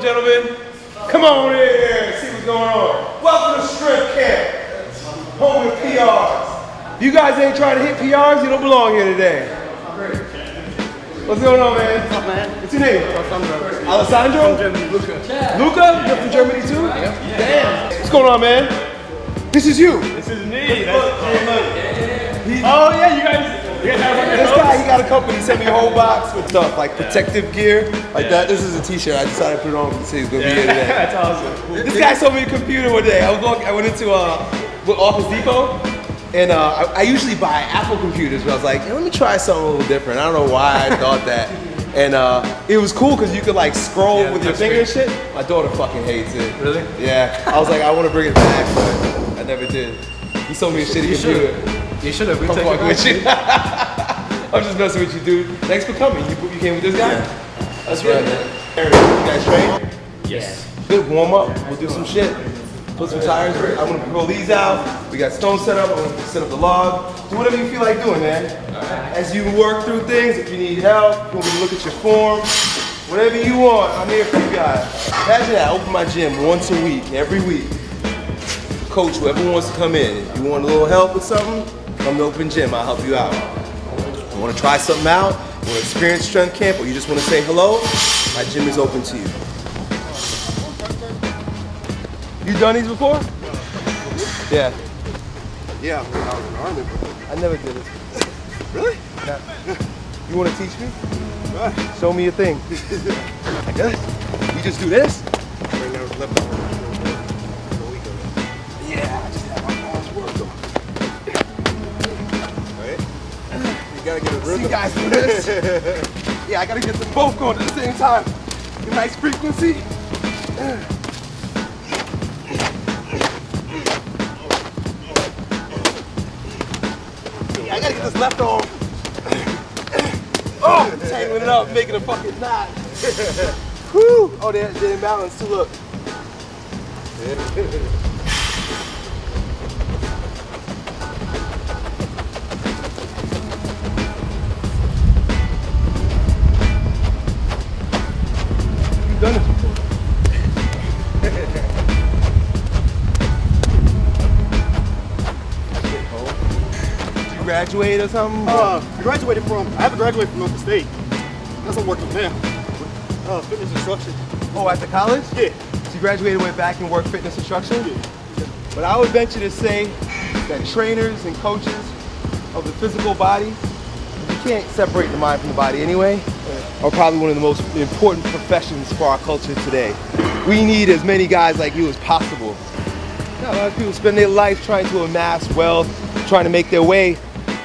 gentlemen? Come on in here, see what's going on. Welcome to Strength Camp, home with PRs. If you guys ain't trying to hit PRs, you don't belong here today. What's going on, man? What's up, man? What's your name? Alessandro. Alessandro? From Germany. Luca. Luca? You're from Germany too? Yep. Damn. What's going on, man? This is you. This is me. Oh yeah, you guys have this guy, he got a company, sent me a whole box with stuff like protective gear, like that. This is a t-shirt. I decided to put it on to say he's gonna be here today. That's awesome. This guy sold me a computer one day. I went into Office Depot, and I usually buy Apple computers, but I was like, hey, let me try something a little different. I don't know why I thought that. And it was cool because you could like scroll with your finger and shit. My daughter fucking hates it. Really? Yeah. I was like, I want to bring it back, but I never did. He sold me a shitty computer. You should have. I'm fucking with you. I'm just messing with you, dude. Thanks for coming. You came with this guy? Yeah. That's right, man. You guys train? Yes. Good, warm up. We'll do some shit. Put some tires. I'm gonna pull these out. We got stone set up. I'm gonna set up the log. Do whatever you feel like doing, man. As you work through things, if you need help, you want me to look at your form, whatever you want, I'm here for you guys. Imagine that. I open my gym once a week, every week. Coach, whoever wants to come in. If you want a little help with something, come to open gym. I'll help you out. You want to try something out? You want to experience strength camp, or you just want to say hello? My gym is open to you. You done these before? Yeah. Yeah, when I was in the army. I never did this. Really? Yeah. You want to teach me? Right. Show me a thing. Like this? You just do this? Right now, left arm. Yeah, I just have my arms worked on. Right? You gotta get a rhythm. See guys do this? Yeah, I gotta get them both going at the same time. A nice frequency. I gotta get this left arm. Oh, tangling it up, making a fucking knot. Whew. Oh, they're imbalanced too, look. You've done this before. Graduate or something? I haven't graduated from North State. That's what I'm working now. Fitness instruction. Oh, at the college? Yeah. So you graduated, went back and worked fitness instruction? Yeah. But I would venture to say that trainers and coaches of the physical body, you can't separate the mind from the body anyway, are probably one of the most important professions for our culture today. We need as many guys like you as possible. You know, a lot of people spend their life trying to amass wealth, trying to make their way,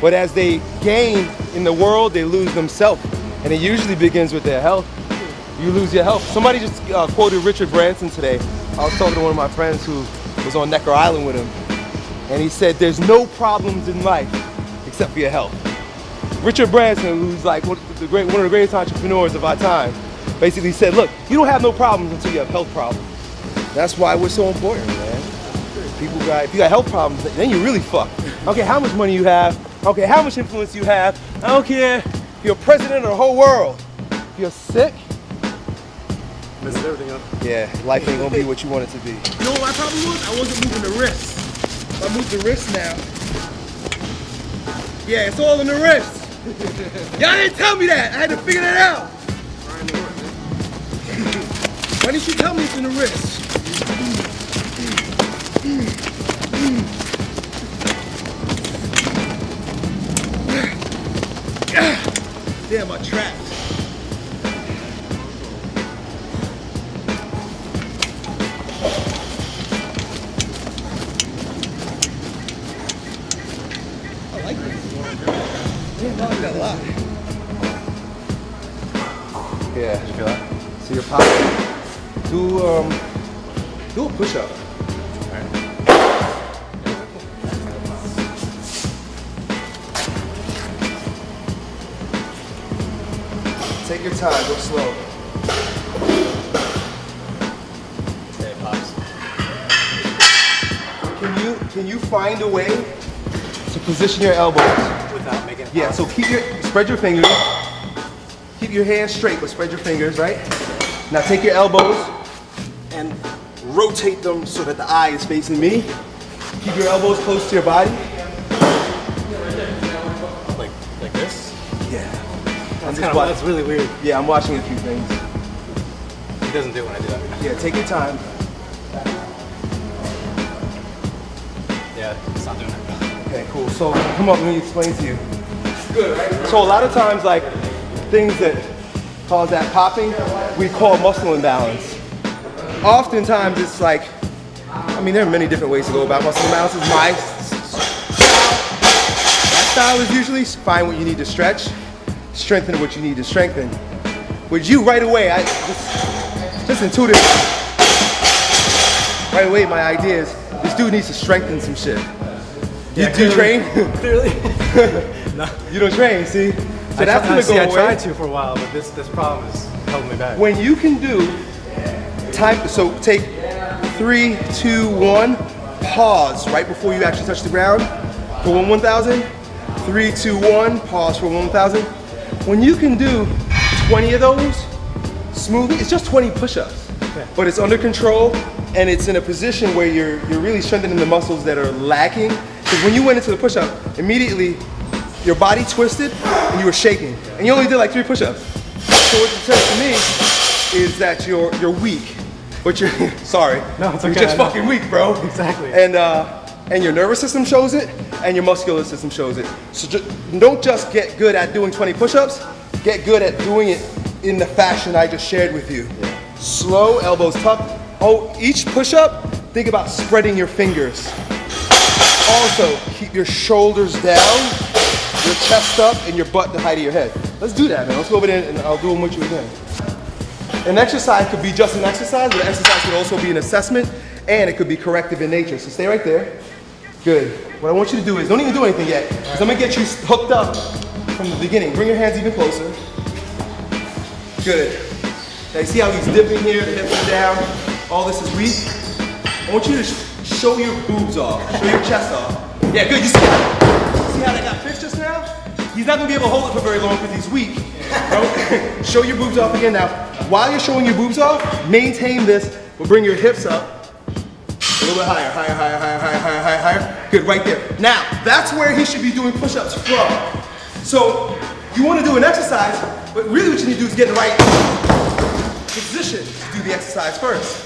but as they gain in the world, they lose themselves. And it usually begins with their health. You lose your health. Somebody just quoted Richard Branson today. I was talking to one of my friends who was on Necker Island with him. And he said, there's no problems in life except for your health. Richard Branson, who's like one of the greatest entrepreneurs of our time, basically said, look, you don't have no problems until you have health problems. That's why we're so important, man. If you got health problems, then you're really fucked. I don't care how much money you have, I don't care how much influence you have, I don't care if you're president of the whole world. If you're sick, Messes everything up. yeah, life ain't gonna be what you want it to be. You know what my problem was? I wasn't moving the wrist. If I move the wrist now. Yeah, it's all in the wrist. Y'all didn't tell me that. I had to figure that out. Why didn't you tell me it's in the wrist? Damn, I'm trapped. I like this. Damn, I like that a lot. Yeah, you feel that? So your power. Do a push-up. Take your time, go slow. Hey, pops. Can you find a way to position your elbows? Without making it. Yeah, so spread your fingers. Keep your hands straight, but spread your fingers, right? Now take your elbows, rotate them so that the eye is facing me. Keep your elbows close to your body. Like this? Yeah. That's really weird. Yeah, I'm watching a few things. He doesn't do it when I do that. Yeah, take your time. Yeah, it's not doing it. Okay, cool. So come up, let me explain to you. Good, right? So a lot of times, like things that cause that popping, we call muscle imbalance. Oftentimes it's like, I mean, there are many different ways to go about muscle imbalances. My style is usually find what you need to stretch, strengthen what you need to strengthen. With you, right away, just intuitive. Right away, my idea is this dude needs to strengthen some shit. Yeah, Do you train? Clearly. No. You don't train, see? So that's gonna go away. I tried to for a while, but this problem is holding me back. When you can do time, so take 3, 2, 1, pause right before you actually touch the ground for 1,000. 3, 2, 1, pause for 1,000. When you can do 20 of those smoothly, it's just 20 push-ups, but it's under control and it's in a position where you're really strengthening the muscles that are lacking. Because when you went into the push-up, immediately your body twisted and you were shaking, and you only did like 3 push-ups. So what it says to me is that you're weak, but you're sorry. No, it's you're okay, just fucking weak, bro. Exactly. And your nervous system shows it, and your muscular system shows it. So don't just get good at doing 20 push-ups, get good at doing it in the fashion I just shared with you. Yeah. Slow, elbows tucked. Oh, each push-up, think about spreading your fingers. Also, keep your shoulders down, your chest up, and your butt the height of your head. Let's do that, man. Let's go over there and I'll do them with you again. An exercise could be just an exercise, but an exercise could also be an assessment, and it could be corrective in nature. So stay right there. Good. What I want you to do is, don't even do anything yet, because I'm gonna get you hooked up from the beginning. Bring your hands even closer. Good. Now you see how he's dipping here, the hips are down, all this is weak. I want you to show your boobs off, show your chest off. Yeah, good, you see how that got fixed just now? He's not gonna be able to hold it for very long because he's weak. Bro. Show your boobs off again now. While you're showing your boobs off, maintain this, but bring your hips up. A little bit higher, higher, higher, higher, higher, higher, higher, higher. Good, right there. Now, that's where he should be doing push-ups from. So, you wanna do an exercise, but really what you need to do is get in the right position to do the exercise first.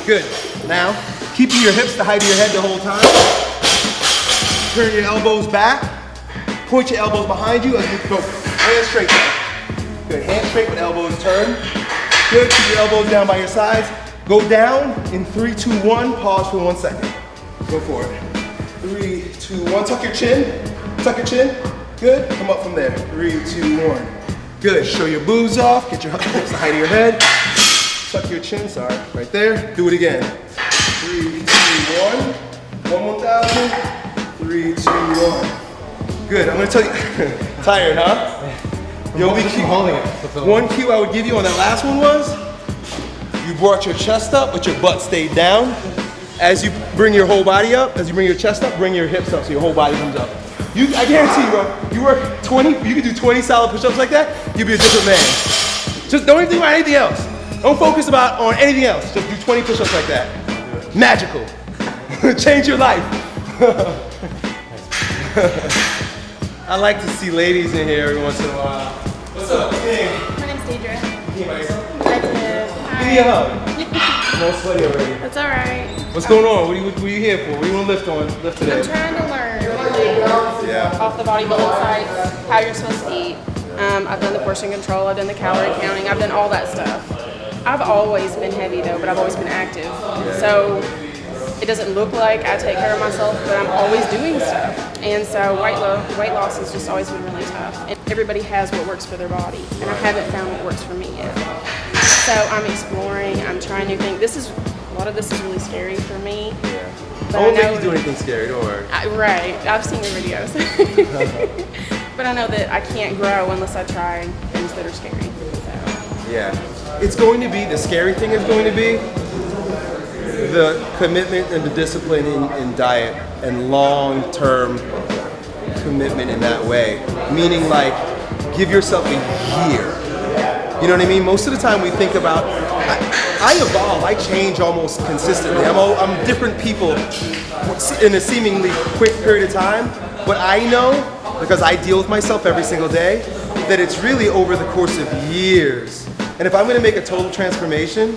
Good. Now, keeping your hips the height of your head the whole time. Turn your elbows back. Point your elbows behind you as you go. Hands straight down. Good, hands straight with elbows turned. Good, keep your elbows down by your sides. Go down in 3, 2, 1, pause for 1 second. Go for it. 3, 2, 1, tuck your chin. Tuck your chin. Good, come up from there. 3, 2, 1. Good, show your boobs off, get your hips the height of your head. Tuck your chin, sorry, right there. Do it again. 3, 2, 1. 1,000. 3, 2, 1. Good, I'm gonna tell you, tired, huh? Yo, we keep holding it. One cue I would give you on that last one was, you brought your chest up, but your butt stayed down. As you bring your whole body up, as you bring your chest up, bring your hips up so your whole body comes up. I guarantee you, bro, you work 20, you can do 20 solid push-ups like that, you'll be a different man. Just don't even think about anything else. Don't focus on anything else. Just do 20 push-ups like that. Magical. Change your life. I like to see ladies in here every once in a while. What's up? What's your name? My name's Deidre. You came by yourself? I did. Give me a hug. I'm all sweaty already. That's all right. What's going on? What are you here for? What do you want to lift today? I'm trying to learn Yeah. off the bodybuilding sites how you're supposed to eat. I've done the portion control, I've done the calorie counting, I've done all that stuff. I've always been heavy though, but I've always been active. So it doesn't look like I take care of myself, but I'm always doing stuff. And so weight loss has just always been really tough. And everybody has what works for their body, and I haven't found what works for me yet. So I'm exploring, I'm trying new things. A lot of this is really scary for me. Yeah. But I won't know make you do anything scary, don't worry. Right, I've seen your videos. But I know that I can't grow unless I try things that are scary. So. Yeah. It's going to be, the scary thing is going to be the commitment and the discipline in diet and long-term commitment in that way. Meaning like, give yourself a year. You know what I mean? Most of the time we think about, I evolve, I change almost consistently. I'm different people in a seemingly quick period of time, but I know, because I deal with myself every single day, that it's really over the course of years. And if I'm gonna make a total transformation,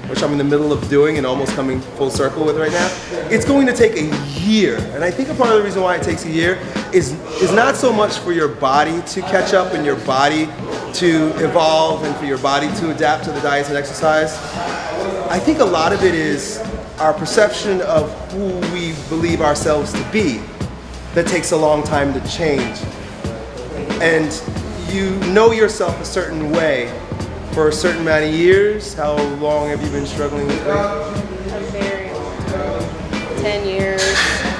which I'm in the middle of doing and almost coming full circle with right now, it's going to take a year. And I think a part of the reason why it takes a year is not so much for your body to catch up and your body to evolve and for your body to adapt to the diets and exercise. I think a lot of it is our perception of who we believe ourselves to be that takes a long time to change. And you know yourself a certain way for a certain amount of years. How long have you been struggling with weight? A very long time. 10 years.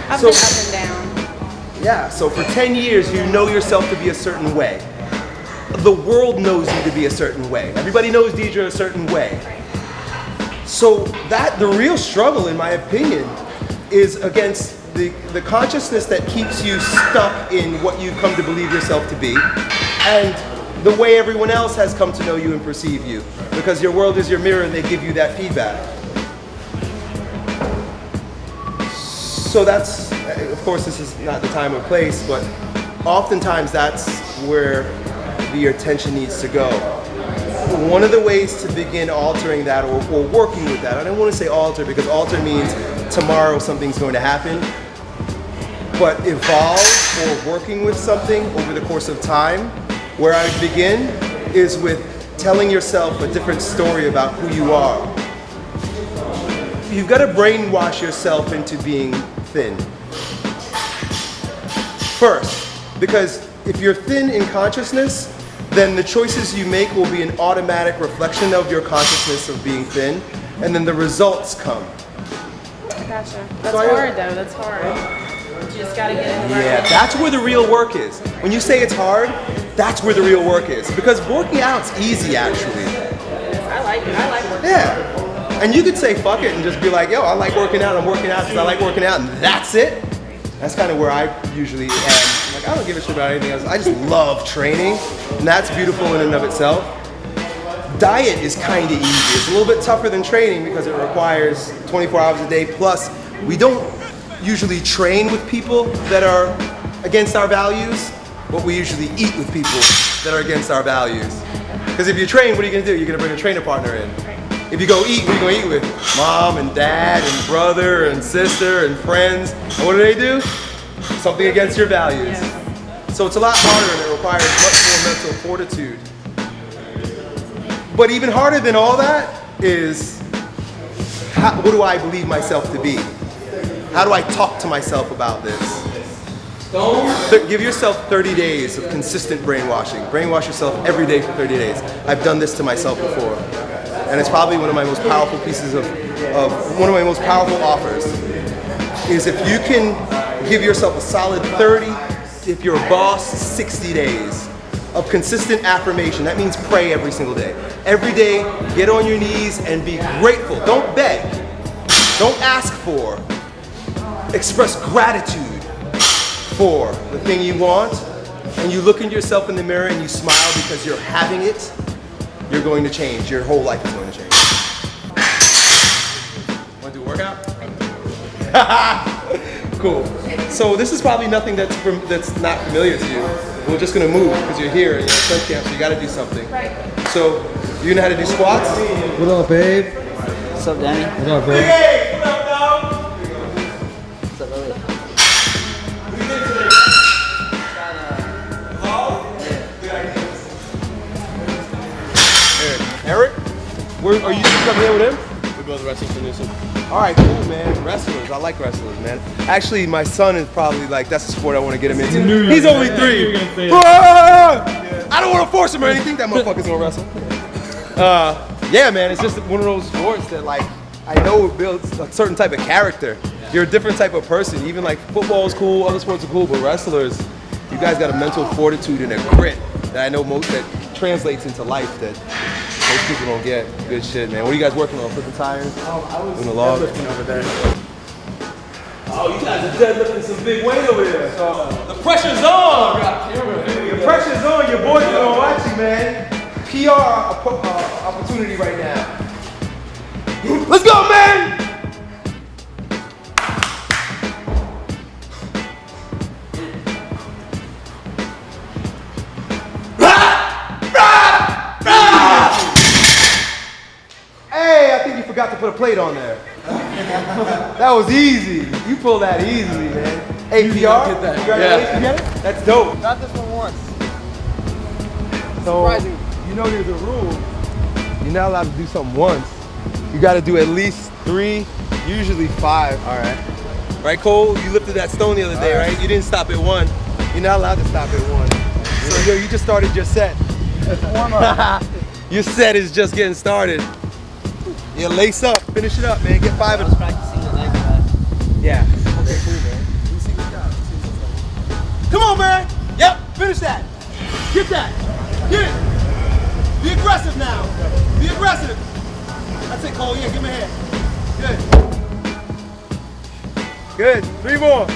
I've been up and down. Yeah, so for 10 years you know yourself to be a certain way. The world knows you to be a certain way. Everybody knows Deidre a certain way. So the real struggle, in my opinion, is against the consciousness that keeps you stuck in what you've come to believe yourself to be, and the way everyone else has come to know you and perceive you, because your world is your mirror and they give you that feedback. So that's, of course this is not the time or place, but oftentimes that's where your attention needs to go. One of the ways to begin altering that or working with that, I don't want to say alter because alter means tomorrow something's going to happen, but evolve or working with something over the course of time, where I begin is with telling yourself a different story about who you are. You've got to brainwash yourself into being thin. First, because if you're thin in consciousness, then the choices you make will be an automatic reflection of your consciousness of being thin, and then the results come. Gotcha. That's hard though, that's hard. You just gotta get in the right Yeah, that's where the real work is. When you say it's hard, that's where the real work is. Because working out's easy, actually. I like it. I like working out. Yeah. And you could say fuck it and just be like, yo, I like working out. I'm working out because I like working out, and that's it. That's kind of where I usually am. Like, I don't give a shit about anything else. I just love training, and that's beautiful in and of itself. Diet is kind of easy. It's a little bit tougher than training because it requires 24 hours a day. Plus, we don't usually train with people that are against our values, but we usually eat with people that are against our values. Because if you train, what are you gonna do? You're gonna bring a trainer partner in. If you go eat, what are you gonna eat with? Mom and dad and brother and sister and friends. And what do? Something against your values. So it's a lot harder and it requires much more mental fortitude. But even harder than all that is, what do I believe myself to be? How do I talk to myself about this? Give yourself 30 days of consistent brainwashing. Brainwash yourself every day for 30 days. I've done this to myself before. And it's probably one of my most powerful pieces of one of my most powerful offers, is if you can give yourself a solid 30, if you're a boss, 60 days of consistent affirmation. That means pray every single day. Every day, get on your knees and be grateful. Don't beg. Don't ask for. Express gratitude for the thing you want. And you look into yourself in the mirror and you smile because you're having it. You're going to change. Your whole life is going to change. Want to do a workout? Cool. So this is probably nothing that's not familiar to you. We're just going to move because you're here and you're at Sun Camp, so you got to do something. Right. So you know how to do squats? What up, babe? What's up, Danny? What up, babe? Hey, what up, dog? What's up, Elliot? Eric, are you coming in with him? We both wrestling for Newsom. All right, cool, man. Wrestlers, I like wrestlers, man. Actually, my son is probably like, that's the sport I want to get him into. He's only 3. I don't want to force him or anything. That motherfucker's gonna wrestle. Yeah, man, it's just one of those sports that, like, I know it builds a certain type of character. You're a different type of person. Even like football is cool, other sports are cool, but wrestlers, you guys got a mental fortitude and a grit that I know that translates into life that most people don't get. Good shit, man. What are you guys working on? Flipping tires? I was On the log? lifting over there. Oh, you guys are deadlifting some big weight over there. So the pressure's on. The pressure's on. Your boys are gonna watch you, man. PR opportunity right now. way, I think you forgot to put a plate on there. That was easy. You pulled that easily, man. APR? Get that. Congratulations, Yeah. get it? That's dope. Got this one once. So, you know there's a rule. You're not allowed to do something once. You got to do at least 3, usually 5. All right. Right, Cole? You lifted that stone the other day, right? You didn't stop at 1. You're not allowed to stop at 1. So, yo, you just started your set. Warm up. Your set is just getting started. Yeah, lace up. Finish it up, man. Get 5 I of was them. practicing the leg press. Yeah. Okay, cool, man. Let me see what you got. Come on, man. Yep, finish that. Get that. Get it. Be aggressive now. Be aggressive. That's it, Cole. Yeah, give me a hand. Good. Good. 3 more.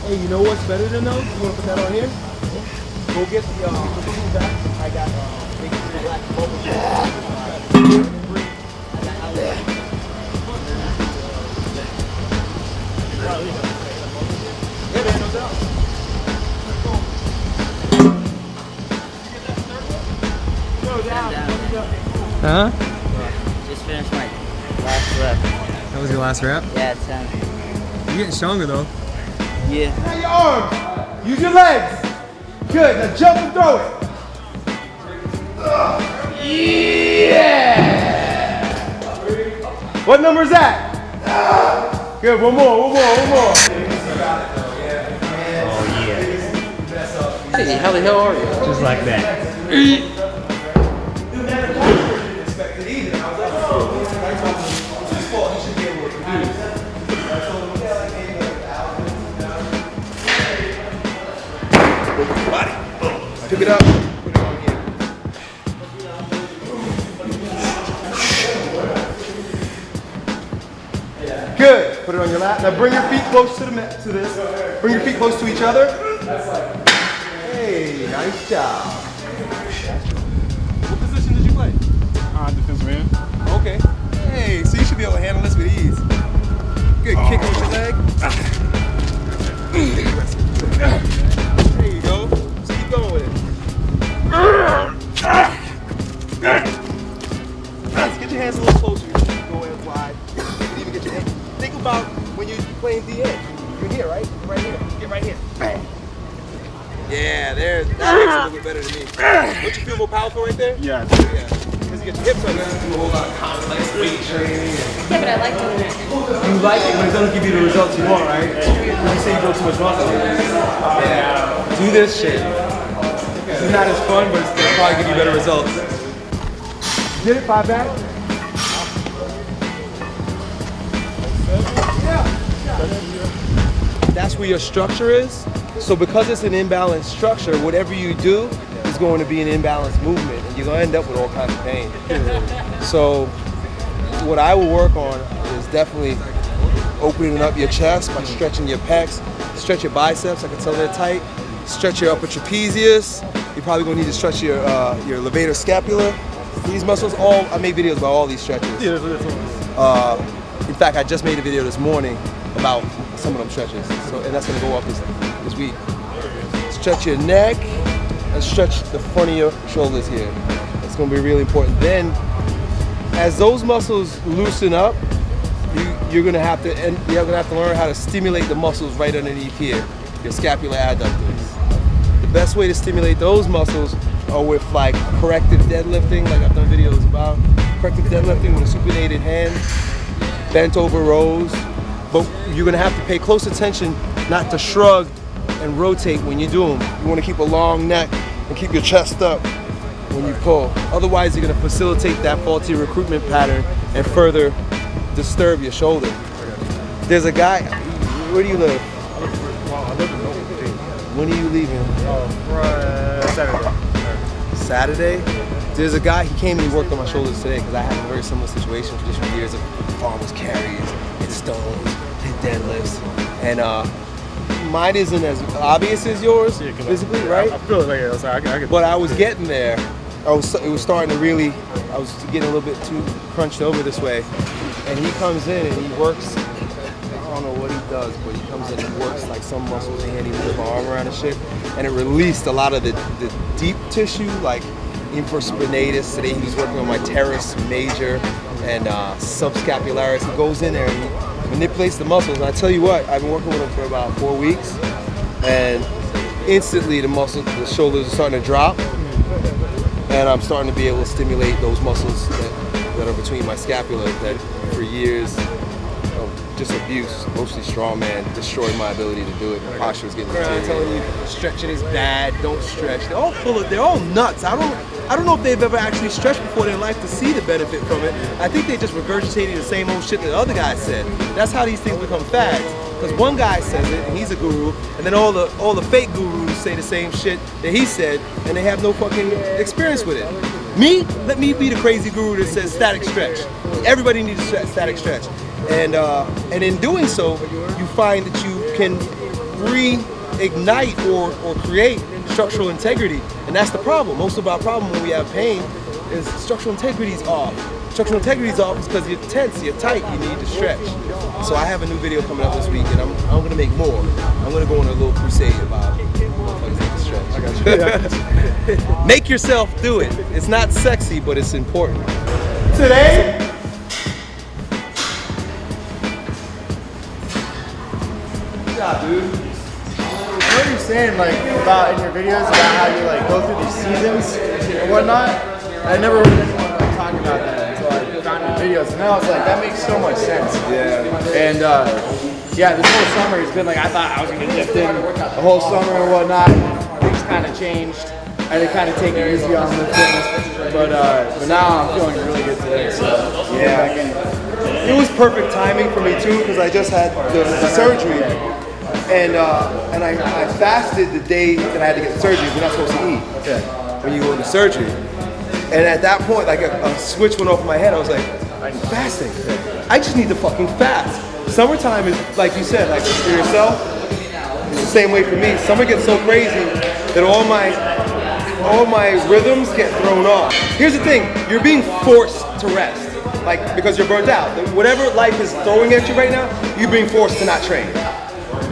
Hey, you know what's better than those? You want to put that on here? Go get the balloon back. I got big black bubble. Yeah, man, no doubt. Huh? Just finished my last rep. That was your last rep? Yeah, 10. You're getting stronger though. Yeah. Now your arms. Use your legs. Good. Now jump and throw it. Yeah. What number is that? Good. One more. Hey, how the hell are you? Just like that. Pick it up. Put it on again. Good. Put it on your lap. Now bring your feet close to this. Bring your feet close to each other. Hey, nice job. What position did you play? Defensive end. Okay. Hey, so you should be able to handle this with ease. Good. Kick with your leg. There you go. Just keep going with it. Let's get your hands a little closer. You can go in wide. You can even get your hands. Think about when you're playing DN. You're here, right? Right here. Get right here. Bang. Yeah, there. That makes it a little bit better than me. Don't you feel more powerful right there? Yeah. Yeah. Because you get your hips on there. Do a whole lot of complex weight training. Yeah, but I like doing that. You like it, but it doesn't give you the results you want, right? You say you build too much muscle. Yeah. Do this shit. This is not as fun, but it's gonna probably give you better results. Did it 5 back? Yeah. That's where your structure is. So because it's an imbalanced structure, whatever you do is going to be an imbalanced movement, and you're gonna end up with all kinds of pain. So what I will work on is definitely opening up your chest by stretching your pecs, stretch your biceps. I can tell they're tight. Stretch your upper trapezius. You're probably gonna need to stretch your levator scapula. These muscles, I made videos about all these stretches. Yeah, In fact, I just made a video this morning about some of them stretches. So, and that's gonna go up this week. Stretch your neck and stretch the front of your shoulders here. It's gonna be really important. Then, as those muscles loosen up, you're gonna have to learn how to stimulate the muscles right underneath here, your scapular adductors. The best way to stimulate those muscles are with like corrective deadlifting, like I've done videos about. Corrective deadlifting with a supinated hand, bent over rows. But you're gonna have to pay close attention not to shrug and rotate when you do them. You wanna keep a long neck and keep your chest up when you pull. Otherwise, you're gonna facilitate that faulty recruitment pattern and further disturb your shoulder. There's a guy, where do you live? When are you leaving? Saturday. Saturday? There's a guy, he came and he worked on my shoulders today because I had a very similar situation for just years of farmers carries and stones and deadlifts. And mine isn't as obvious as yours physically, right? I feel it like it. So I can But I was getting there. It was starting to really, I was getting a little bit too crunched over this way. And he comes in and he works don't know what he does, but he comes in and works like some muscles and he put my arm around and shit. And it released a lot of the deep tissue, like infraspinatus. Today he was working on my teres major and subscapularis. He goes in there and he manipulates the muscles. And I tell you what, I've been working with him for about 4 weeks, and instantly the shoulders are starting to drop, and I'm starting to be able to stimulate those muscles that are between my scapula that for years of just abuse, mostly strongman, destroyed my ability to do it. My posture was getting deteriorated. Telling you stretching is bad, don't stretch. They're all nuts. I don't know if they've ever actually stretched before in life to see the benefit from it. I think they just regurgitating the same old shit that the other guy said. That's how these things become fads. Because one guy says it and he's a guru, and then all the fake gurus say the same shit that he said, and they have no fucking experience with it. Me, let me be the crazy guru that says static stretch. Everybody needs a static stretch. And in doing so, you find that you can reignite or create structural integrity. And that's the problem. Most of our problem when we have pain is structural integrity is off. Structural integrity is off because you're tense, you're tight, you need to stretch. So I have a new video coming up this week, and I'm gonna make more. I'm gonna go on a little crusade about motherfuckers need to stretch. I got you. Make yourself do it. It's not sexy, but it's important. Today, Good job, dude. I know what you're saying, like, about in your videos about how you like go through these seasons and whatnot. I never heard anyone talking about that until I found your videos, and now I was like, that makes so much sense. Yeah. And yeah, this whole summer has been like, I thought I was gonna get lifting the whole summer and whatnot. Things kind of changed. I had to kind of take it easy on the fitness, but now I'm feeling really good today. So Yeah. It was perfect timing for me too, because I just had the surgery, and I fasted the day that I had to get the surgery. You're not supposed to eat when you go into surgery. And at that point, like a switch went off in my head. I was like, I'm fasting. I just need to fucking fast. Summertime is, like you said, like for yourself, it's the same way for me. Summer gets so crazy that all my rhythms get thrown off. Here's the thing, you're being forced to rest. Like, because you're burnt out. Whatever life is throwing at you right now, you're being forced to not train.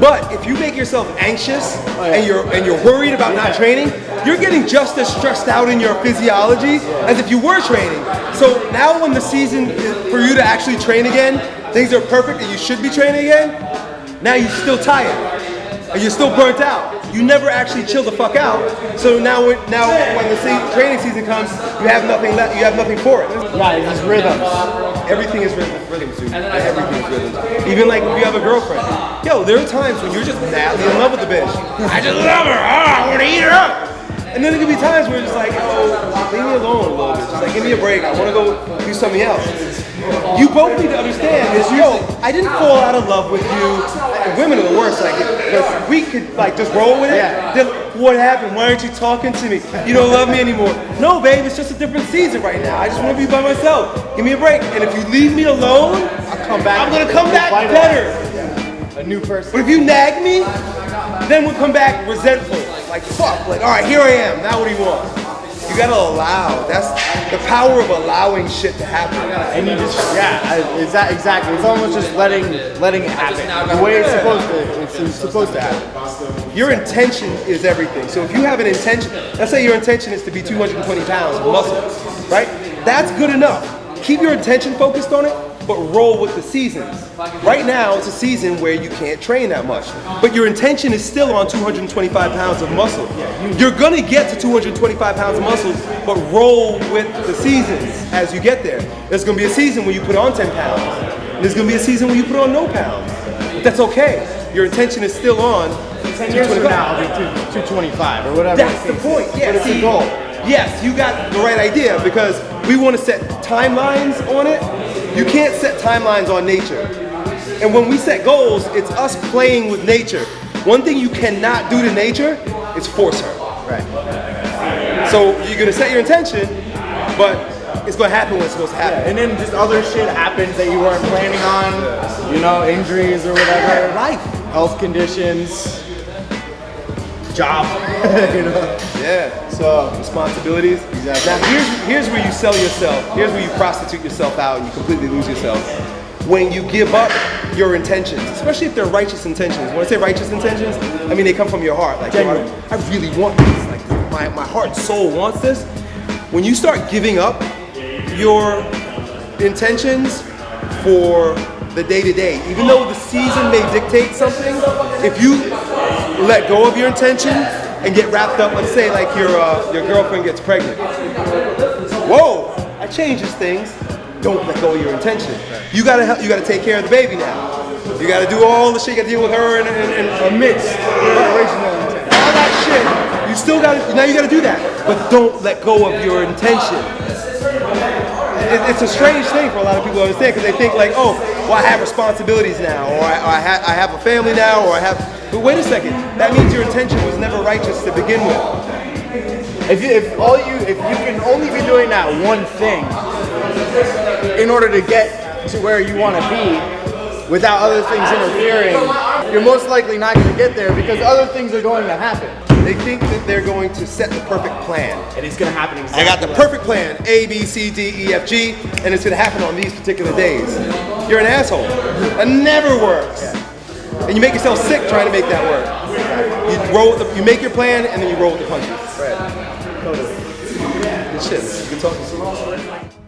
But if you make yourself anxious and you're worried about not training, you're getting just as stressed out in your physiology as if you were training. So now when the season is for you to actually train again, things are perfect and you should be training again, now you're still tired and you're still burnt out. You never actually chill the fuck out. So now when the training season comes, you have nothing left. You have nothing for it. yeah, these rhythms. Everything is rhythms, dude. Everything is rhythms. Even like if you have a girlfriend. Yo, there are times when you're just madly in love with the bitch. I just love her. I want to eat her up. And then there can be times where it's just like, oh, leave me alone a little bit. Just like, give me a break. I want to go do something else. You both need to understand is, yo, I didn't fall out of love with you. Women are the worst. Like, if we could like just roll with it. Then what happened? Why aren't you talking to me? You don't love me anymore. No, babe, it's just a different season right now. I just want to be by myself. Give me a break. And if you leave me alone, I'll come back. I'm gonna come back better. A new person. But if you nag me, then we'll come back resentful. Like, fuck, like, all right, here I am. Now what do you want? You gotta allow. That's the power of allowing shit to happen. And you just, exactly. It's almost just letting it happen. The way it's supposed to happen. Your intention is everything. So if you have an intention, let's say your intention is to be 220 pounds of muscle, right? That's good enough. Keep your intention focused on it, but roll with the seasons. Right now, it's a season where you can't train that much, but your intention is still on 225 pounds of muscle. You're gonna get to 225 pounds of muscle, but roll with the seasons as you get there. There's gonna be a season where you put on 10 pounds, and there's gonna be a season where you put on no pounds. But that's okay. Your intention is still on 10 years from now, I'll be 225 or whatever. That's the point. Yeah, but it's a goal. Yes, you got the right idea because we want to set timelines on it. You can't set timelines on nature. And when we set goals, it's us playing with nature. One thing you cannot do to nature is force her. Right. So you're gonna set your intention, but it's gonna happen when it's supposed to happen. And then just other shit happens that you weren't planning on, you know, injuries or whatever. Life. Health conditions. Job. You know? Yeah. So responsibilities. Exactly. Now here's where you sell yourself. Here's where you prostitute yourself out and you completely lose yourself. when you give up your intentions, especially if they're righteous intentions. When I say righteous intentions, I mean they come from your heart. Like, yo, I really want this. Like, my heart and soul wants this. When you start giving up your intentions for the day-to-day, even though the season may dictate something, if you let go of your intention and get wrapped up, let's say like your girlfriend gets pregnant. Whoa, that changes things. Don't let go of your intention. You gotta take care of the baby now. You gotta do all the shit, you gotta deal with her and amidst all that shit. You still gotta, now you gotta do that. But don't let go of your intention. It's a strange thing for a lot of people to understand, because they think like, oh, well, I have responsibilities now, or I have a family now, or I have, but wait a second, that means your intention was never righteous to begin with. If you can only be doing that one thing in order to get to where you want to be without other things interfering, you're most likely not going to get there because other things are going to happen. They think that they're going to set the perfect plan. And it's going to happen exactly. I got the perfect plan, A, B, C, D, E, F, G, and it's going to happen on these particular days. You're an asshole. That never works. And you make yourself sick trying to make that work. You make your plan and then you roll with the punches. Right. Totally. Good shit, man. Good talking to you.